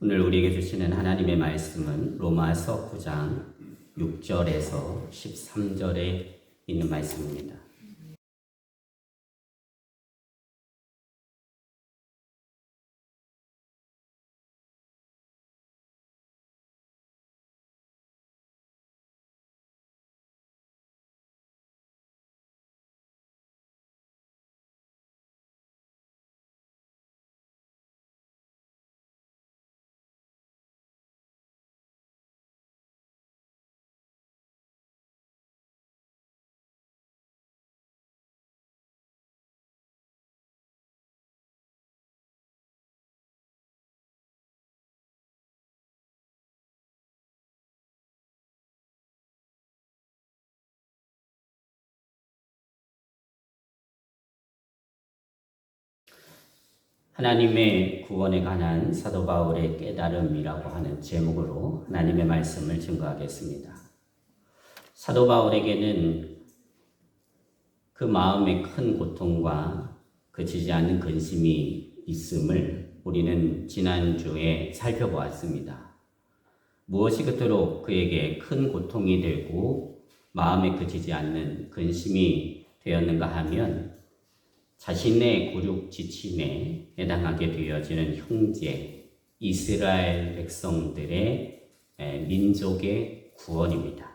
오늘 우리에게 주시는 하나님의 말씀은 로마서 9장 6절에서 13절에 있는 말씀입니다. 하나님의 구원에 관한 사도 바울의 깨달음이라고 하는 제목으로 하나님의 말씀을 증거하겠습니다. 사도 바울에게는 그 마음의 큰 고통과 그치지 않는 근심이 있음을 우리는 지난주에 살펴보았습니다. 무엇이 그토록 그에게 큰 고통이 되고 마음에 그치지 않는 근심이 되었는가 하면 자신의 굴욕 지침에 해당하게 되어지는 형제 이스라엘 백성들의 민족의 구원입니다.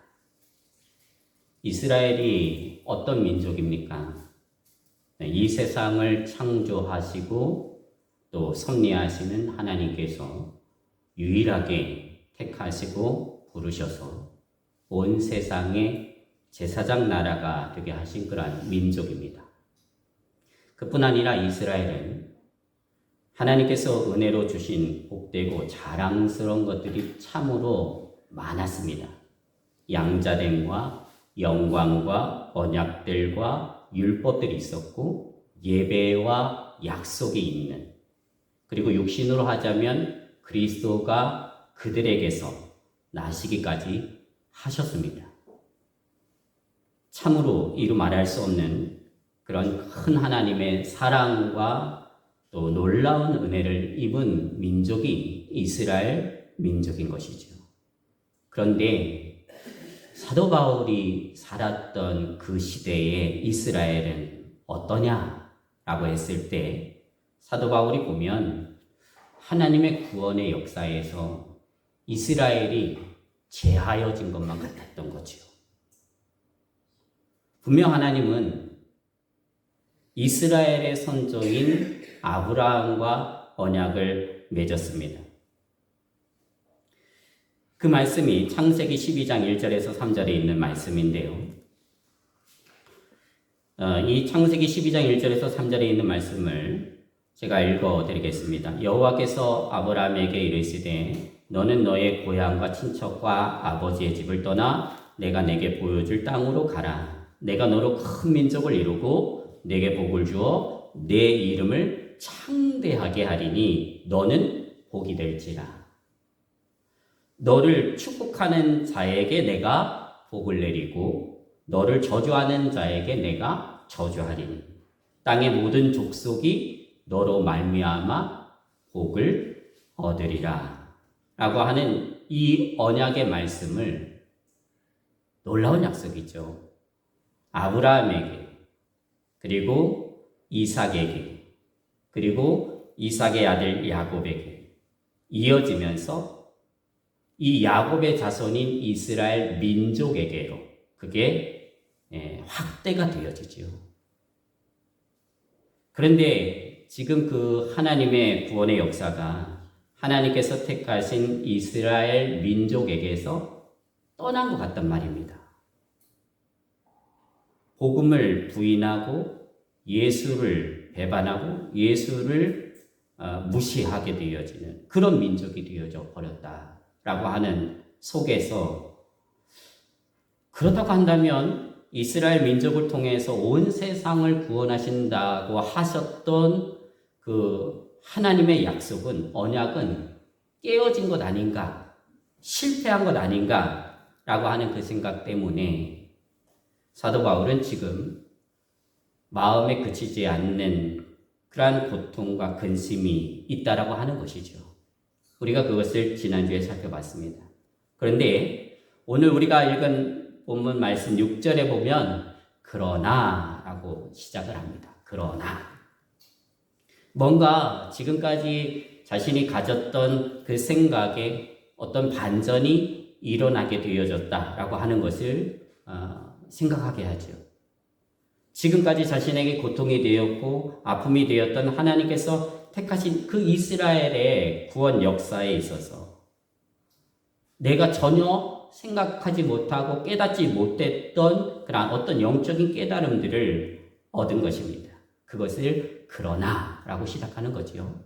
이스라엘이 어떤 민족입니까? 이 세상을 창조하시고 또 섭리하시는 하나님께서 유일하게 택하시고 부르셔서 온 세상의 제사장 나라가 되게 하신 그러한 민족입니다. 그뿐 아니라 이스라엘은 하나님께서 은혜로 주신 복되고 자랑스러운 것들이 참으로 많았습니다. 양자됨과 영광과 언약들과 율법들이 있었고 예배와 약속이 있는, 그리고 육신으로 하자면 그리스도가 그들에게서 나시기까지 하셨습니다. 참으로 이루 말할 수 없는 그런 큰 하나님의 사랑과 또 놀라운 은혜를 입은 민족이 이스라엘 민족인 것이죠. 그런데 사도 바울이 살았던 그 시대의 이스라엘은 어떠냐라고 했을 때 사도 바울이 보면 하나님의 구원의 역사에서 이스라엘이 제하여진 것만 같았던 거죠. 분명 하나님은 이스라엘의 선조인 아브라함과 언약을 맺었습니다. 그 말씀이 창세기 12장 1절에서 3절에 있는 말씀인데요. 이 창세기 12장 1절에서 3절에 있는 말씀을 제가 읽어드리겠습니다. 여호와께서 아브라함에게 이르시되 너는 너의 고향과 친척과 아버지의 집을 떠나 내가 내게 보여줄 땅으로 가라. 내가 너로 큰 민족을 이루고 내게 복을 주어 내 이름을 창대하게 하리니 너는 복이 될지라. 너를 축복하는 자에게 내가 복을 내리고 너를 저주하는 자에게 내가 저주하리니 땅의 모든 족속이 너로 말미암아 복을 얻으리라. 라고 하는 이 언약의 말씀을, 놀라운 약속이죠. 아브라함에게, 그리고 이삭에게, 그리고 이삭의 아들 야곱에게 이어지면서 이 야곱의 자손인 이스라엘 민족에게로 그게 확대가 되어지죠. 그런데 지금 그 하나님의 구원의 역사가 하나님께서 택하신 이스라엘 민족에게서 떠난 것 같단 말입니다. 복음을 부인하고 예수를 배반하고 예수를 무시하게 되어지는 그런 민족이 되어져 버렸다라고 하는 속에서, 그렇다고 한다면 이스라엘 민족을 통해서 온 세상을 구원하신다고 하셨던 그 하나님의 약속은, 언약은 깨어진 것 아닌가, 실패한 것 아닌가라고 하는 그 생각 때문에 사도 바울은 지금 마음에 그치지 않는 그러한 고통과 근심이 있다라고 하는 것이죠. 우리가 그것을 지난주에 살펴봤습니다. 그런데 오늘 우리가 읽은 본문 말씀 6절에 보면 그러나 라고 시작을 합니다. 그러나 뭔가 지금까지 자신이 가졌던 그 생각에 어떤 반전이 일어나게 되어졌다라고 하는 것을 생각하게 하죠. 지금까지 자신에게 고통이 되었고 아픔이 되었던 하나님께서 택하신 그 이스라엘의 구원 역사에 있어서 내가 전혀 생각하지 못하고 깨닫지 못했던 그런 어떤 영적인 깨달음들을 얻은 것입니다. 그것을 그러나라고 시작하는 거죠.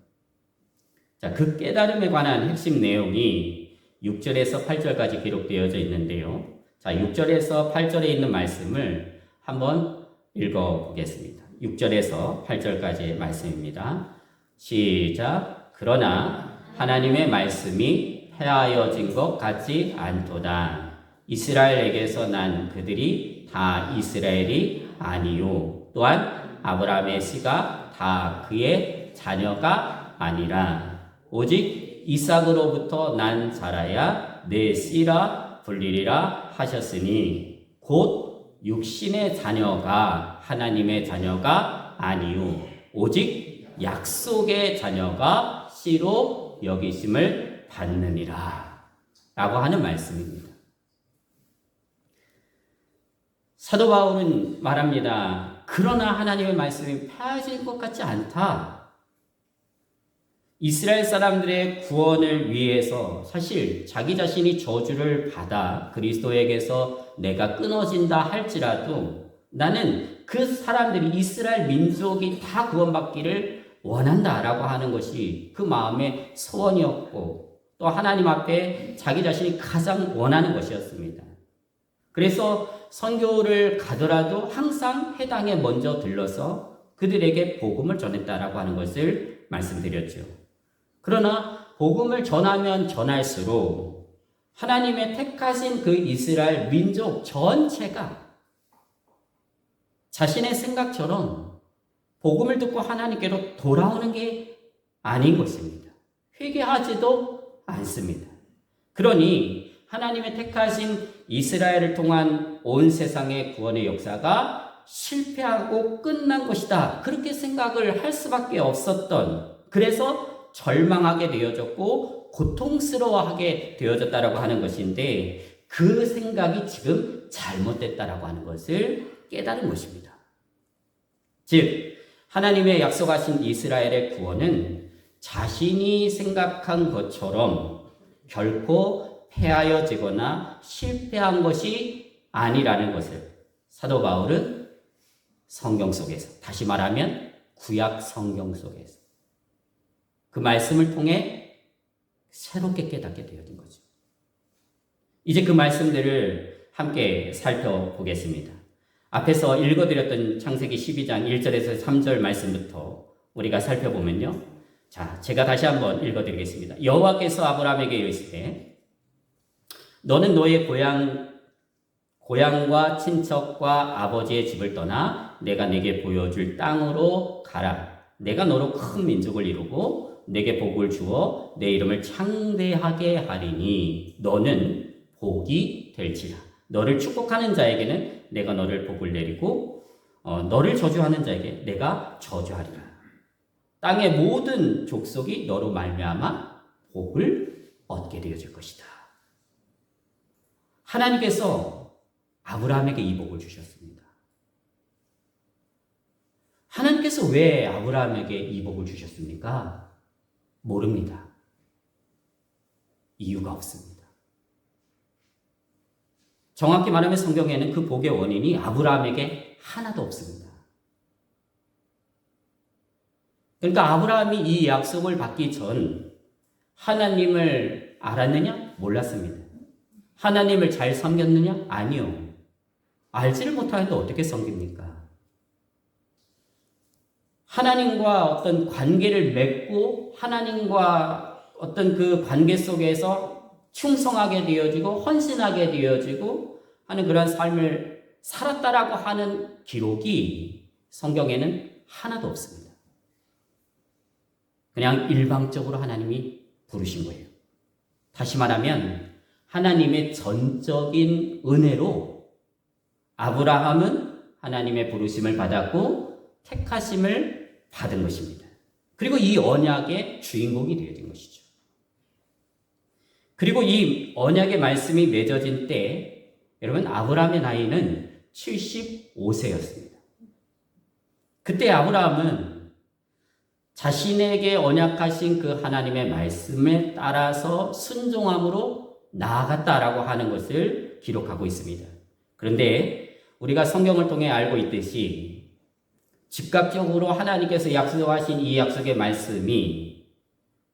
자, 그 깨달음에 관한 핵심 내용이 6절에서 8절까지 기록되어져 있는데요. 자, 6절에서 8절에 있는 말씀을 한번 읽어보겠습니다. 6절에서 8절까지의 말씀입니다. 시작. 그러나 하나님의 말씀이 폐하여진 것 같지 않도다. 이스라엘에게서 난 그들이 다 이스라엘이 아니요. 또한 아브라함의 씨가 다 그의 자녀가 아니라 오직 이삭으로부터 난 자라야 내 씨라 불리리라 하셨으니 곧 육신의 자녀가 하나님의 자녀가 아니요 오직 약속의 자녀가 씨로 여기심을 받느니라 라고 하는 말씀입니다. 사도 바울은 말합니다. 그러나 하나님의 말씀이 폐하질 것 같지 않다. 이스라엘 사람들의 구원을 위해서 사실 자기 자신이 저주를 받아 그리스도에게서 내가 끊어진다 할지라도 나는 그 사람들이 이스라엘 민족이 다 구원받기를 원한다라고 하는 것이 그 마음의 소원이었고 또 하나님 앞에 자기 자신이 가장 원하는 것이었습니다. 그래서 선교를 가더라도 항상 해당에 먼저 들러서 그들에게 복음을 전했다라고 하는 것을 말씀드렸죠. 그러나 복음을 전하면 전할수록 하나님의 택하신 그 이스라엘 민족 전체가 자신의 생각처럼 복음을 듣고 하나님께로 돌아오는 게 아닌 것입니다. 회개하지도 않습니다. 그러니 하나님의 택하신 이스라엘을 통한 온 세상의 구원의 역사가 실패하고 끝난 것이다. 그렇게 생각을 할 수밖에 없었던, 그래서 절망하게 되어졌고 고통스러워하게 되어졌다라고 하는 것인데 그 생각이 지금 잘못됐다라고 하는 것을 깨달은 것입니다. 즉 하나님의 약속하신 이스라엘의 구원은 자신이 생각한 것처럼 결코 폐하여지거나 실패한 것이 아니라는 것을 사도 바울은 성경 속에서, 다시 말하면 구약 성경 속에서 그 말씀을 통해 새롭게 깨닫게 되어진 거죠. 이제 그 말씀들을 함께 살펴보겠습니다. 앞에서 읽어드렸던 창세기 12장 1절에서 3절 말씀부터 우리가 살펴보면요. 자, 제가 다시 한번 읽어드리겠습니다. 여호와께서 아브라함에게 이르시되 너는 너의 고향과 친척과 아버지의 집을 떠나 내가 내게 보여줄 땅으로 가라. 내가 너로 큰 민족을 이루고 내게 복을 주어 내 이름을 창대하게 하리니 너는 복이 될지라. 너를 축복하는 자에게는 내가 너를 복을 내리고 너를 저주하는 자에게 내가 저주하리라. 땅의 모든 족속이 너로 말미암아 복을 얻게 되어질 것이다. 하나님께서 아브라함에게 이 복을 주셨습니다. 하나님께서 왜 아브라함에게 이 복을 주셨습니까? 모릅니다. 이유가 없습니다. 정확히 말하면 성경에는 그 복의 원인이 아브라함에게 하나도 없습니다. 그러니까 아브라함이 이 약속을 받기 전 하나님을 알았느냐? 몰랐습니다. 하나님을 잘 섬겼느냐? 아니요. 알지를 못하는데 어떻게 섬깁니까? 하나님과 어떤 관계를 맺고 하나님과 어떤 그 관계 속에서 충성하게 되어지고 헌신하게 되어지고 하는 그런 삶을 살았다라고 하는 기록이 성경에는 하나도 없습니다. 그냥 일방적으로 하나님이 부르신 거예요. 다시 말하면 하나님의 전적인 은혜로 아브라함은 하나님의 부르심을 받았고 택하심을 받은 것입니다. 그리고 이 언약의 주인공이 되어진 것이죠. 그리고 이 언약의 말씀이 맺어진 때 여러분 아브라함의 나이는 75세였습니다. 그때 아브라함은 자신에게 언약하신 그 하나님의 말씀에 따라서 순종함으로 나아갔다라고 하는 것을 기록하고 있습니다. 그런데 우리가 성경을 통해 알고 있듯이 즉각적으로 하나님께서 약속하신 이 약속의 말씀이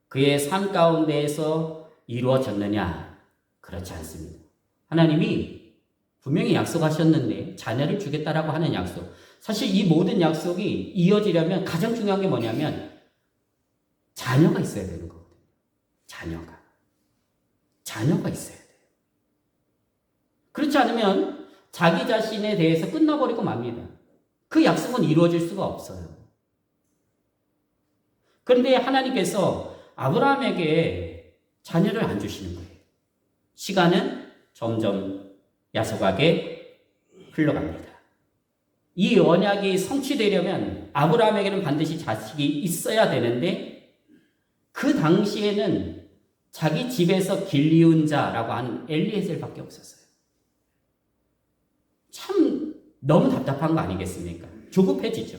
그의 삶 가운데에서 이루어졌느냐? 그렇지 않습니다. 하나님이 분명히 약속하셨는데 자녀를 주겠다라고 하는 약속. 사실 이 모든 약속이 이어지려면 가장 중요한 게 뭐냐면 자녀가 있어야 되는 거거든요. 자녀가 있어야 돼요. 그렇지 않으면 자기 자신에 대해서 끝나버리고 맙니다. 그 약속은 이루어질 수가 없어요. 그런데 하나님께서 아브라함에게 자녀를 안 주시는 거예요. 시간은 점점 야속하게 흘러갑니다. 이 언약이 성취되려면 아브라함에게는 반드시 자식이 있어야 되는데 그 당시에는 자기 집에서 길 이은 자라고 하는 엘리에셀밖에 없었어요. 참 너무 답답한 거 아니겠습니까? 조급해지죠.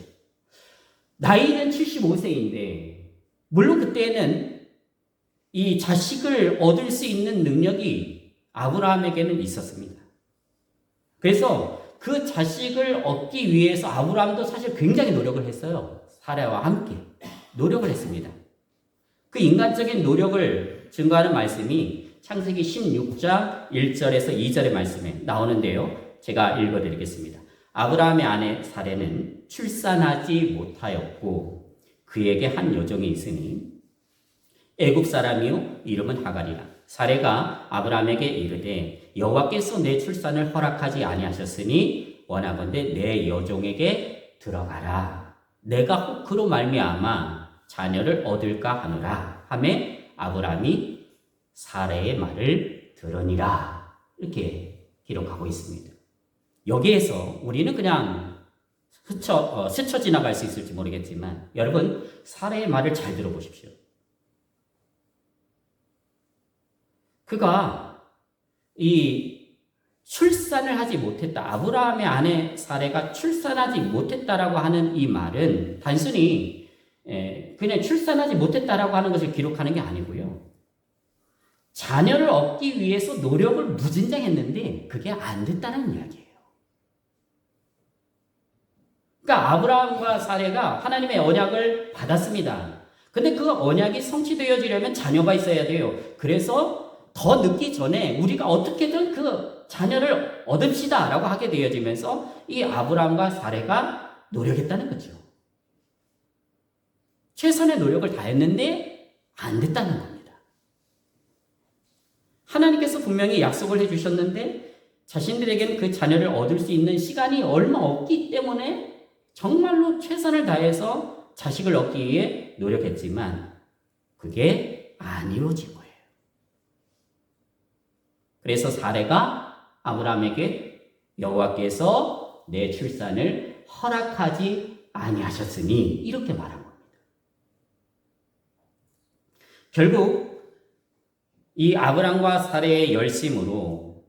나이는 75세인데 물론 그때는 이 자식을 얻을 수 있는 능력이 아브라함에게는 있었습니다. 그래서 그 자식을 얻기 위해서 아브라함도 사실 굉장히 노력을 했어요. 사라와 함께 노력을 했습니다. 그 인간적인 노력을 증거하는 말씀이 창세기 16장 1절에서 2절의 말씀에 나오는데요. 제가 읽어드리겠습니다. 아브라함의 아내 사레는 출산하지 못하였고 그에게 한 여종이 있으니 애굽 사람이요 이름은 하갈이라. 사레가 아브라함에게 이르되 여호와께서 내 출산을 허락하지 아니하셨으니 원하건대 내 여종에게 들어가라. 내가 혹 그로 말미암아 자녀를 얻을까 하노라 하매 아브라함이 사레의 말을 들으니라. 이렇게 기록하고 있습니다. 여기에서 우리는 그냥 스쳐 지나갈 수 있을지 모르겠지만 여러분 사레의 말을 잘 들어보십시오. 그가 이 출산을 하지 못했다. 아브라함의 아내 사레가 출산하지 못했다라고 하는 이 말은 단순히 그냥 출산하지 못했다라고 하는 것을 기록하는 게 아니고요. 자녀를 얻기 위해서 노력을 무진장했는데 그게 안 됐다는 이야기예요. 그러니까 아브라함과 사레가 하나님의 언약을 받았습니다. 근데 그 언약이 성취되어지려면 자녀가 있어야 돼요. 그래서 더 늦기 전에 우리가 어떻게든 그 자녀를 얻읍시다 라고 하게 되어지면서 이 아브라함과 사레가 노력했다는 거죠. 최선의 노력을 다했는데 안 됐다는 겁니다. 하나님께서 분명히 약속을 해주셨는데 자신들에게는 그 자녀를 얻을 수 있는 시간이 얼마 없기 때문에 정말로 최선을 다해서 자식을 얻기 위해 노력했지만 그게 안 이루어진 거예요. 그래서 사레가 아브라함에게 여호와께서 내 출산을 허락하지 아니하셨으니 이렇게 말한 겁니다. 결국 이 아브라함과 사레의 열심으로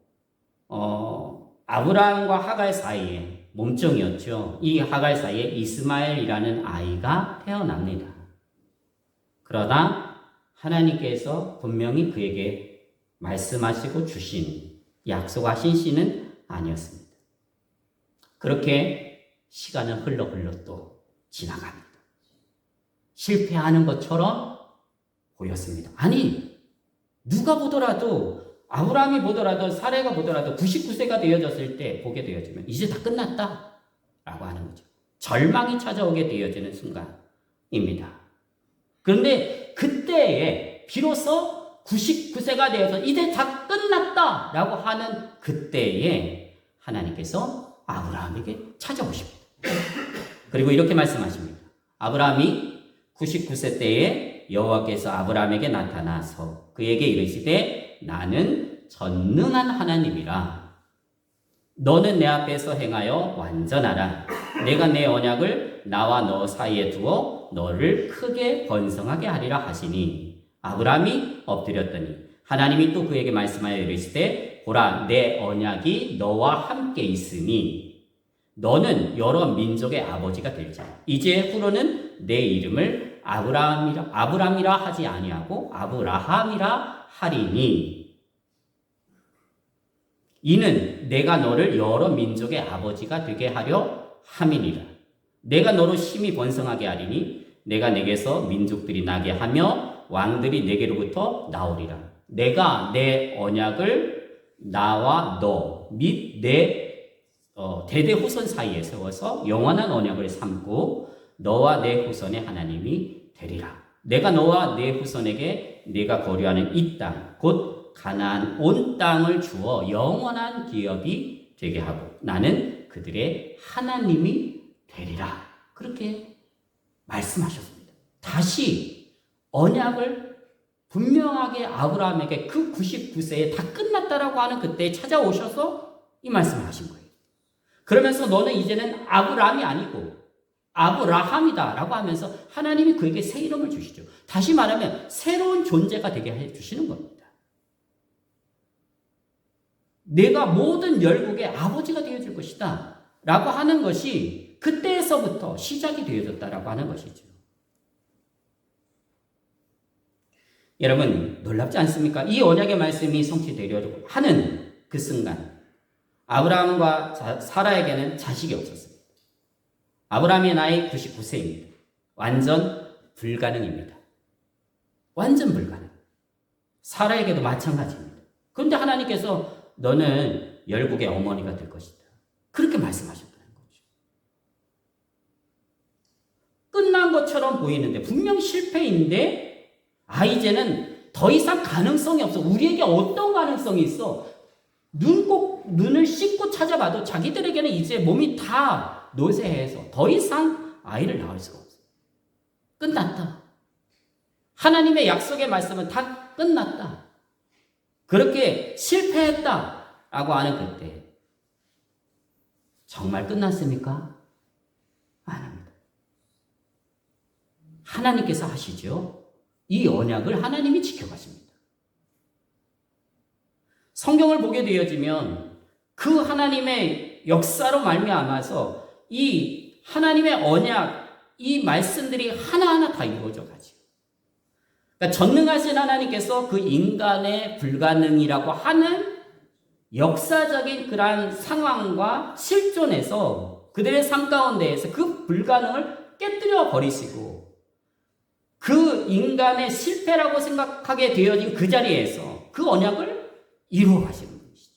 아브라함과 하갈 사이에 몸종이었죠. 이 하갈 사이에 이스마엘이라는 아이가 태어납니다. 그러나 하나님께서 분명히 그에게 말씀하시고 주신 약속하신 씨는 아니었습니다. 그렇게 시간은 흘러 또 지나갑니다. 실패하는 것처럼 보였습니다. 아니 누가 보더라도 아브라함이 보더라도 사레가 보더라도 99세가 되어졌을 때 보게 되어지면 이제 다 끝났다 라고 하는 거죠. 절망이 찾아오게 되어지는 순간입니다. 그런데 그때에 비로소 99세가 되어서 이제 다 끝났다 라고 하는 그때에 하나님께서 아브라함에게 찾아오십니다. 그리고 이렇게 말씀하십니다. 아브라함이 99세 때에 여호와께서 아브라함에게 나타나서 그에게 이르시되 나는 전능한 하나님이라. 너는 내 앞에서 행하여 완전하라. 내가 내 언약을 나와 너 사이에 두어 너를 크게 번성하게 하리라 하시니 아브라함이 엎드렸더니 하나님이 또 그에게 말씀하여 이르시되 보라 내 언약이 너와 함께 있으니 너는 여러 민족의 아버지가 될지라. 이제 후로는 내 이름을 아브라함이라 하지 아니하고 아브라함이라 하리니 이는 내가 너를 여러 민족의 아버지가 되게 하려 함이니라. 내가 너로 심히 번성하게 하리니 내가 내게서 민족들이 나게 하며 왕들이 내게로부터 나오리라. 내가 내 언약을 나와 너 및 내 대대 후손 사이에 세워서 영원한 언약을 삼고 너와 내 후손의 하나님이 되리라. 내가 너와 내 후손에게 네가 거류하는 이 땅 곧 가나안 온 땅을 주어 영원한 기업이 되게 하고 나는 그들의 하나님이 되리라. 그렇게 말씀하셨습니다. 다시 언약을 분명하게 아브라함에게 그 99세에 다 끝났다라고 하는 그때에 찾아오셔서 이 말씀을 하신 거예요. 그러면서 너는 이제는 아브라함이 아니고 아브라함이다 라고 하면서 하나님이 그에게 새 이름을 주시죠. 다시 말하면 새로운 존재가 되게 해주시는 겁니다. 내가 모든 열국의 아버지가 되어줄 것이다 라고 하는 것이 그때에서부터 시작이 되어졌다라고 하는 것이죠. 여러분 놀랍지 않습니까? 이 언약의 말씀이 성취되려고 하는 그 순간 아브라함과 사라에게는 자식이 없었습니다. 아브라함의 나이 99세입니다. 완전 불가능입니다. 완전 불가능. 사라에게도 마찬가지입니다. 그런데 하나님께서 너는 열국의 어머니가 될 것이다. 그렇게 말씀하셨다는 거죠. 끝난 것처럼 보이는데 분명 실패인데 이제는 더 이상 가능성이 없어. 우리에게 어떤 가능성이 있어? 눈을 씻고 찾아봐도 자기들에게는 이제 몸이 다 노쇠해서 더 이상 아이를 낳을 수가 없어. 끝났다. 하나님의 약속의 말씀은 다 끝났다. 그렇게 실패했다라고 하는 그때 정말 끝났습니까? 아닙니다. 하나님께서 하시죠. 이 언약을 하나님이 지켜가십니다. 성경을 보게 되어지면 그 하나님의 역사로 말미암아서 이 하나님의 언약, 이 말씀들이 하나하나 다 이루어져 가지고 그러니까 전능하신 하나님께서 그 인간의 불가능이라고 하는 역사적인 그러한 상황과 실존에서 그들의 삶 가운데에서 그 불가능을 깨뜨려 버리시고 그 인간의 실패라고 생각하게 되어진 그 자리에서 그 언약을 이루어 가시는 분이시죠.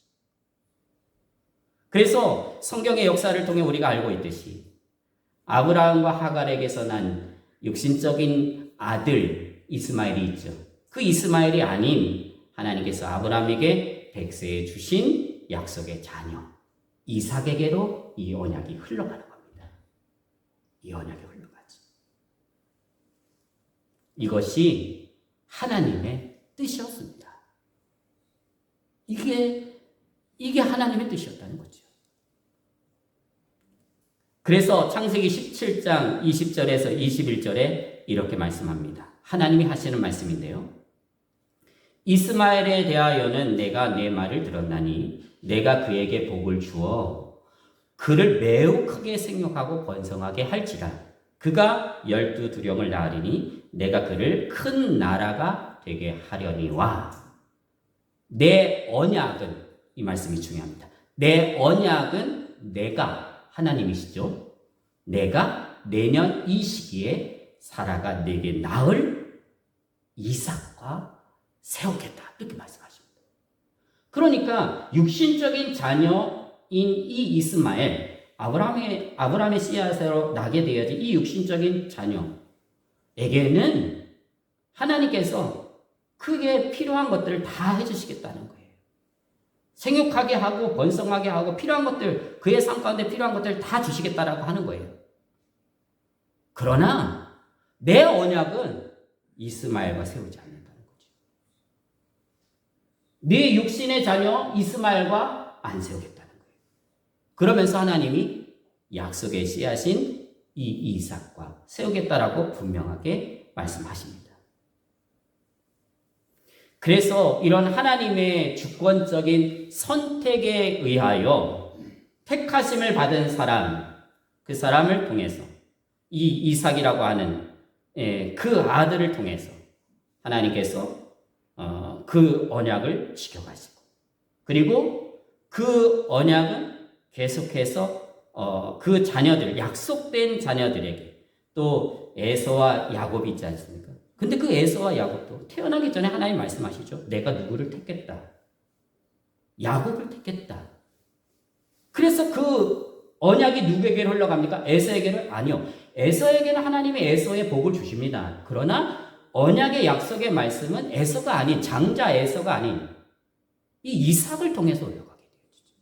그래서 성경의 역사를 통해 우리가 알고 있듯이 아브라함과 하갈에게서 난 육신적인 아들 이스마엘이 있죠. 그 이스마엘이 아닌 하나님께서 아브라함에게 백세에 주신 약속의 자녀 이삭에게로 이 언약이 흘러가는 겁니다. 이 언약이 흘러가지. 이것이 하나님의 뜻이었습니다. 이게 하나님의 뜻이었다는 거죠. 그래서 창세기 17장 20절에서 21절에 이렇게 말씀합니다. 하나님이 하시는 말씀인데요. 이스마엘에 대하여는 내가 내 말을 들었나니 내가 그에게 복을 주어 그를 매우 크게 생육하고 번성하게 할지라. 그가 12두령을 낳으리니 내가 그를 큰 나라가 되게 하려니와. 내 언약은, 이 말씀이 중요합니다. 내 언약은 내가 하나님이시죠. 내가 내년 이 시기에 사라가 내게 낳을 이삭과 세우겠다. 이렇게 말씀하십니다. 그러니까 육신적인 자녀인 이 이스마엘, 아브라함의 씨앗으로 나게 되어진 이 육신적인 자녀에게는 하나님께서 크게 필요한 것들을 다 해주시겠다는 거예요. 생육하게 하고 번성하게 하고 필요한 것들, 그의 삶 가운데 필요한 것들을 다 주시겠다라고 하는 거예요. 그러나 내 언약은 이스마엘과 세우지 않는다는 거죠. 네 육신의 자녀 이스마엘과 안 세우겠다는 거예요. 그러면서 하나님이 약속의 씨앗인 이 이삭과 세우겠다라고 분명하게 말씀하십니다. 그래서 이런 하나님의 주권적인 선택에 의하여 택하심을 받은 사람, 그 사람을 통해서 이 이삭이라고 하는 그 아들을 통해서 하나님께서 그 언약을 지켜가시고, 그리고 그 언약은 계속해서 그 자녀들, 약속된 자녀들에게, 또 에서와 야곱이 있지 않습니까? 근데 그 에서와 야곱도 태어나기 전에 하나님 말씀하시죠. 내가 누구를 택겠다. 야곱을 택겠다. 그래서 그 언약이 누구에게로 흘러갑니까? 에서에게로? 아니요. 에서에게는 하나님이 에서의 복을 주십니다. 그러나 언약의 약속의 말씀은 에서가 아닌, 장자 에서가 아닌 이 이삭을 통해서 올라가게 되어지죠.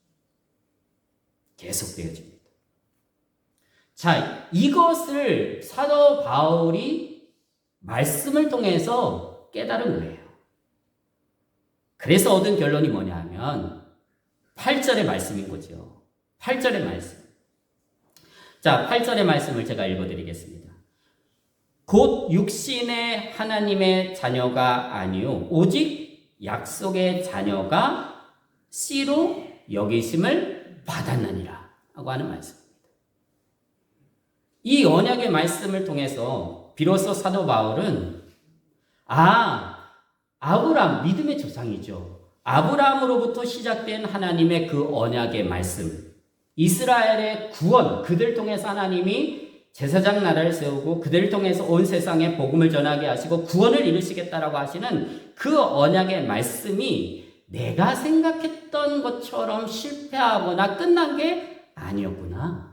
계속되어집니다. 자, 이것을 사도 바울이 말씀을 통해서 깨달은 거예요. 그래서 얻은 결론이 뭐냐 하면 8절의 말씀인 거죠. 8절의 말씀. 자, 8절의 말씀을 제가 읽어드리겠습니다. 곧 육신의 하나님의 자녀가 아니요 오직 약속의 자녀가 씨로 여기심을 받았느니라 하고 하는 말씀입니다. 이 언약의 말씀을 통해서 비로소 사도 바울은 아브라함, 믿음의 조상이죠. 아브라함으로부터 시작된 하나님의 그 언약의 말씀, 이스라엘의 구원, 그들 통해서 하나님이 제사장 나라를 세우고 그들을 통해서 온 세상에 복음을 전하게 하시고 구원을 이루시겠다라고 하시는 그 언약의 말씀이 내가 생각했던 것처럼 실패하거나 끝난 게 아니었구나.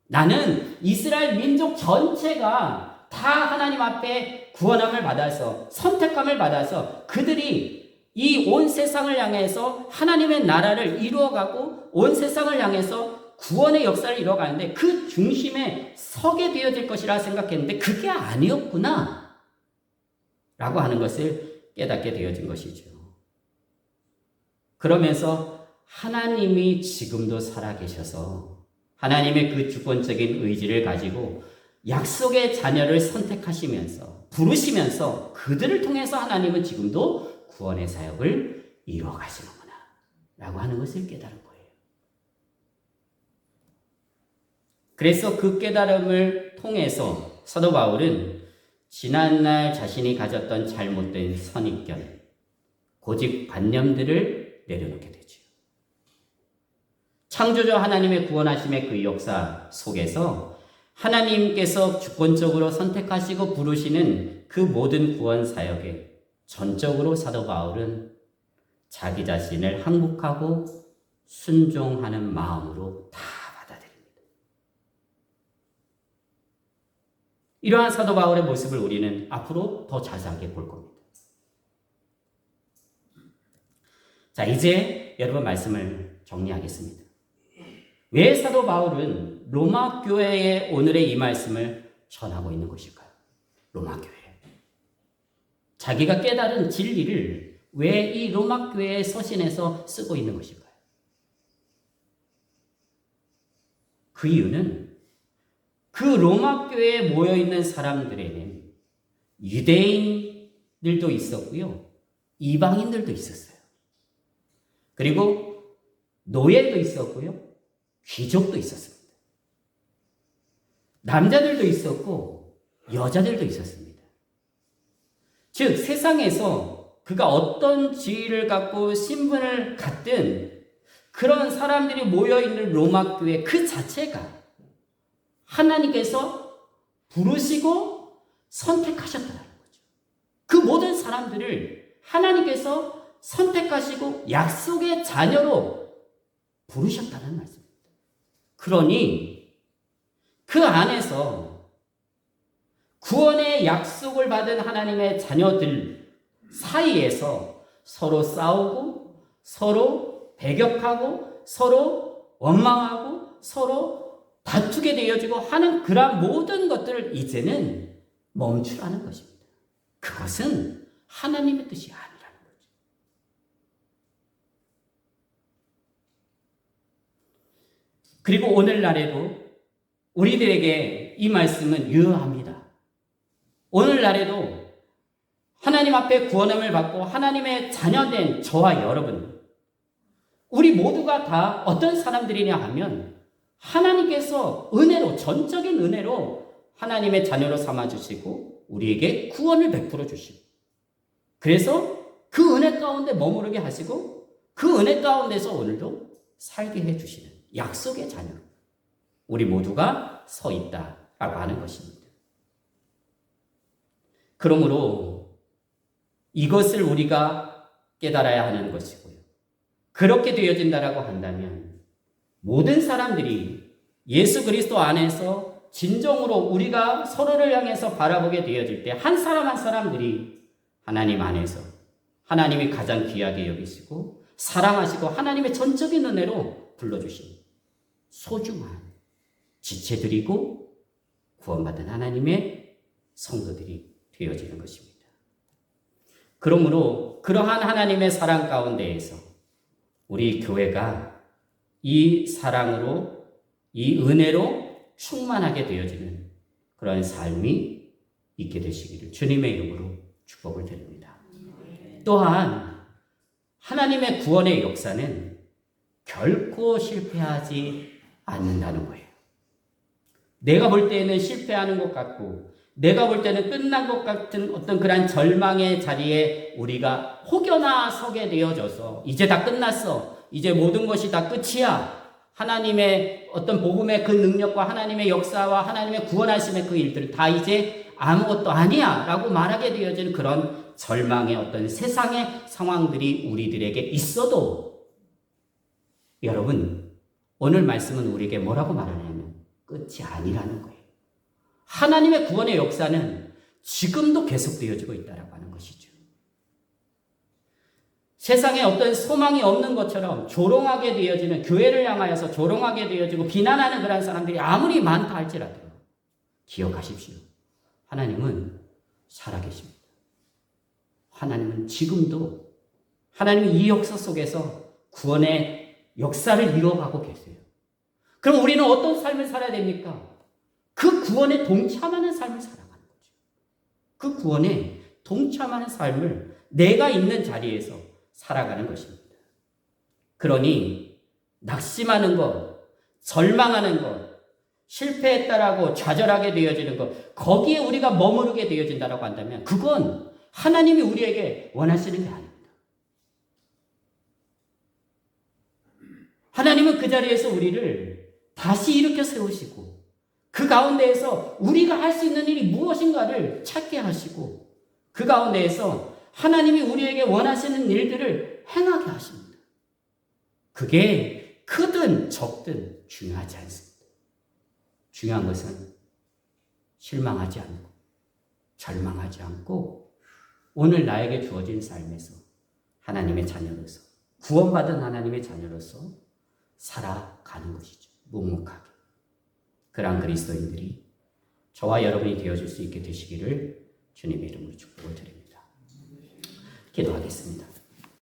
나는 이스라엘 민족 전체가 다 하나님 앞에 구원함을 받아서, 선택함을 받아서 그들이 이 온 세상을 향해서 하나님의 나라를 이루어가고 온 세상을 향해서 구원의 역사를 이루어가는데 그 중심에 서게 되어질 것이라 생각했는데 그게 아니었구나 라고 하는 것을 깨닫게 되어진 것이죠. 그러면서 하나님이 지금도 살아계셔서 하나님의 그 주권적인 의지를 가지고 약속의 자녀를 선택하시면서 부르시면서 그들을 통해서 하나님은 지금도 구원의 사역을 이루어 가시는구나 라고 하는 것을 깨달은 거예요. 그래서 그 깨달음을 통해서 사도 바울은 지난날 자신이 가졌던 잘못된 선입견, 고집관념들을 내려놓게 되죠. 창조주 하나님의 구원하심의 그 역사 속에서 하나님께서 주권적으로 선택하시고 부르시는 그 모든 구원 사역에 전적으로 사도 바울은 자기 자신을 항복하고 순종하는 마음으로 다 받아들입니다. 이러한 사도 바울의 모습을 우리는 앞으로 더 자세하게 볼 겁니다. 자, 이제 여러분 말씀을 정리하겠습니다. 왜 사도 바울은 로마 교회에 오늘의 이 말씀을 전하고 있는 것일까요? 로마 교회. 자기가 깨달은 진리를 왜 이 로마 교회의 서신에서 쓰고 있는 것일까요? 그 이유는 그 로마 교회에 모여 있는 사람들에는 유대인들도 있었고요, 이방인들도 있었어요. 그리고 노예도 있었고요, 귀족도 있었습니다. 남자들도 있었고 여자들도 있었습니다. 즉 세상에서 그가 어떤 지위를 갖고 신분을 갖든 그런 사람들이 모여있는 로마 교회 그 자체가 하나님께서 부르시고 선택하셨다는 거죠. 그 모든 사람들을 하나님께서 선택하시고 약속의 자녀로 부르셨다는 말씀입니다. 그러니 그 안에서 구원의 약속을 받은 하나님의 자녀들 사이에서 서로 싸우고 서로 배격하고 서로 원망하고 서로 다투게 되어지고 하는 그러한 모든 것들을 이제는 멈추라는 것입니다. 그것은 하나님의 뜻이 아니라는 거죠. 그리고 오늘날에도 우리들에게 이 말씀은 유효합니다. 오늘날에도 하나님 앞에 구원함을 받고 하나님의 자녀된 저와 여러분, 우리 모두가 다 어떤 사람들이냐 하면 하나님께서 은혜로, 전적인 은혜로 하나님의 자녀로 삼아주시고 우리에게 구원을 베풀어 주시고, 그래서 그 은혜 가운데 머무르게 하시고 그 은혜 가운데서 오늘도 살게 해주시는 약속의 자녀로 우리 모두가 서 있다라고 하는 것입니다. 그러므로 이것을 우리가 깨달아야 하는 것이고요. 그렇게 되어진다라고 한다면 모든 사람들이 예수 그리스도 안에서 진정으로 우리가 서로를 향해서 바라보게 되어질 때 한 사람 한 사람들이 하나님 안에서 하나님이 가장 귀하게 여기시고 사랑하시고 하나님의 전적인 은혜로 불러주신 소중한 지체들이고 구원받은 하나님의 성도들이 되어지는 것입니다. 그러므로 그러한 하나님의 사랑 가운데에서 우리 교회가 이 사랑으로, 이 은혜로 충만하게 되어지는 그런 삶이 있게 되시기를 주님의 이름으로 축복을 드립니다. 또한 하나님의 구원의 역사는 결코 실패하지 않는다는 거예요. 내가 볼 때에는 실패하는 것 같고 내가 볼 때는 끝난 것 같은 어떤 그런 절망의 자리에 우리가 혹여나 서게 되어져서 이제 다 끝났어, 이제 모든 것이 다 끝이야, 하나님의 어떤 복음의 그 능력과 하나님의 역사와 하나님의 구원하심의 그 일들 다 이제 아무것도 아니야 라고 말하게 되어지는 그런 절망의 어떤 세상의 상황들이 우리들에게 있어도, 여러분 오늘 말씀은 우리에게 뭐라고 말하냐면 끝이 아니라는 거예요. 하나님의 구원의 역사는 지금도 계속되어지고 있다라고 하는 것이죠. 세상에 어떤 소망이 없는 것처럼 조롱하게 되어지는, 교회를 향하여서 조롱하게 되어지고 비난하는 그런 사람들이 아무리 많다 할지라도 기억하십시오. 하나님은 살아계십니다. 하나님은 지금도 하나님은 이 역사 속에서 구원의 역사를 이루어가고 계세요. 그럼 우리는 어떤 삶을 살아야 됩니까? 그 구원에 동참하는 삶을 살아가는 거죠. 그 구원에 동참하는 삶을 내가 있는 자리에서 살아가는 것입니다. 그러니 낙심하는 것, 절망하는 것, 실패했다라고 좌절하게 되어지는 것, 거기에 우리가 머무르게 되어진다라고 한다면 그건 하나님이 우리에게 원하시는 게 아닙니다. 하나님은 그 자리에서 우리를 다시 일으켜 세우시고 그 가운데에서 우리가 할 수 있는 일이 무엇인가를 찾게 하시고 그 가운데에서 하나님이 우리에게 원하시는 일들을 행하게 하십니다. 그게 크든 적든 중요하지 않습니다. 중요한 것은 실망하지 않고 절망하지 않고 오늘 나에게 주어진 삶에서 하나님의 자녀로서, 구원받은 하나님의 자녀로서 살아가는 것이죠. 묵묵하게. 그러한 그리스도인들이 저와 여러분이 되어줄 수 있게 되시기를 주님의 이름으로 축복을 드립니다. 기도하겠습니다.